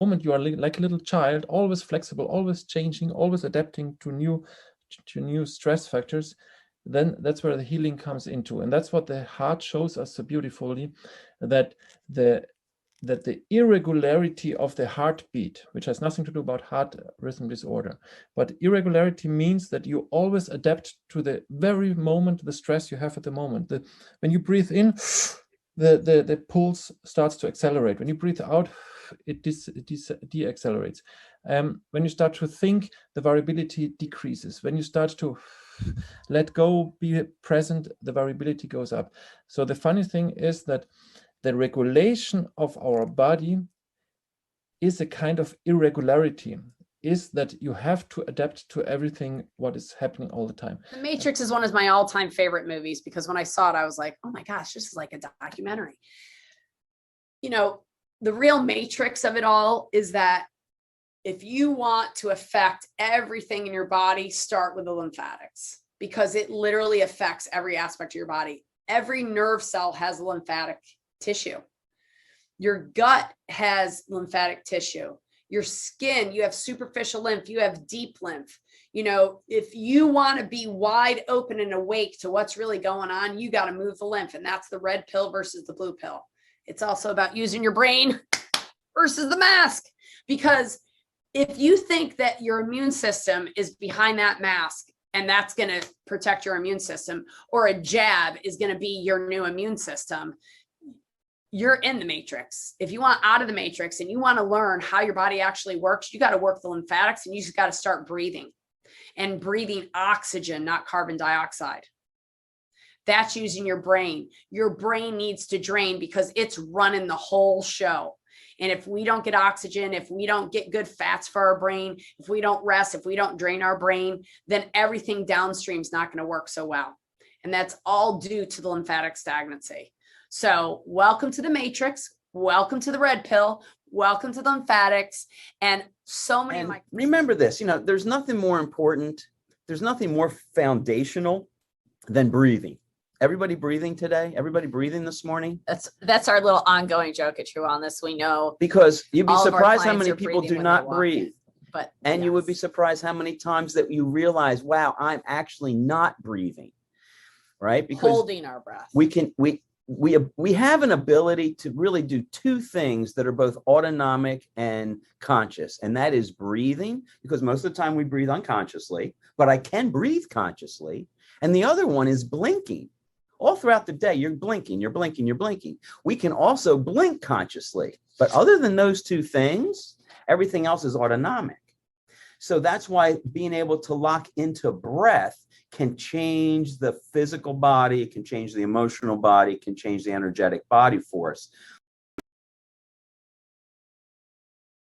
moment you are like a little child, always flexible, always changing, always adapting to new stress factors, then that's where the healing comes into. And that's what the heart shows us so beautifully, that the irregularity of the heartbeat, which has nothing to do about heart rhythm disorder, but irregularity means that you always adapt to the very moment, the stress you have at the moment. When you breathe in, the pulse starts to accelerate. When you breathe out, it deaccelerates. When you start to think, the variability decreases. When you start to let go, be present, the variability goes up. So the funny thing is that the regulation of our body is a kind of irregularity, is that you have to adapt to everything what is happening all the time. The Matrix is one of my all-time favorite movies, because when I saw it, I was like, oh my gosh, this is like a documentary. You know, the real matrix of it all is that if you want to affect everything in your body, start with the lymphatics, because it literally affects every aspect of your body. Every nerve cell has lymphatic tissue. Your gut has lymphatic tissue. Your skin, you have superficial lymph, you have deep lymph. You know, if you want to be wide open and awake to what's really going on, you got to move the lymph. And that's the red pill versus the blue pill. It's also about using your brain versus the mask. Because if you think that your immune system is behind that mask and that's going to protect your immune system, or a jab is going to be your new immune system, you're in the matrix. If you want out of the matrix and you want to learn how your body actually works, you got to work the lymphatics, and you just got to start breathing, and breathing oxygen, not carbon dioxide. That's using your brain. Your brain needs to drain because it's running the whole show. And if we don't get oxygen, if we don't get good fats for our brain, if we don't rest, if we don't drain our brain, then everything downstream is not going to work so well. And that's all due to the lymphatic stagnancy. So welcome to the matrix. Welcome to the red pill. Welcome to the lymphatics. And so many. And remember this, you know, there's nothing more important. There's nothing more foundational than breathing. Everybody breathing today? Everybody breathing this morning? That's our little ongoing joke at True Wellness. We know, because you'd be surprised how many people do not breathe. And you would be surprised how many times that you realize, wow, I'm actually not breathing. Right? Because holding our breath. We have an ability to really do two things that are both autonomic and conscious, and that is breathing, because most of the time we breathe unconsciously, but I can breathe consciously. And the other one is blinking. All throughout the day, you're blinking, you're blinking, you're blinking. We can also blink consciously, but other than those two things, everything else is autonomic. So that's why being able to lock into breath can change the physical body, it can change the emotional body, it can change the energetic body for us.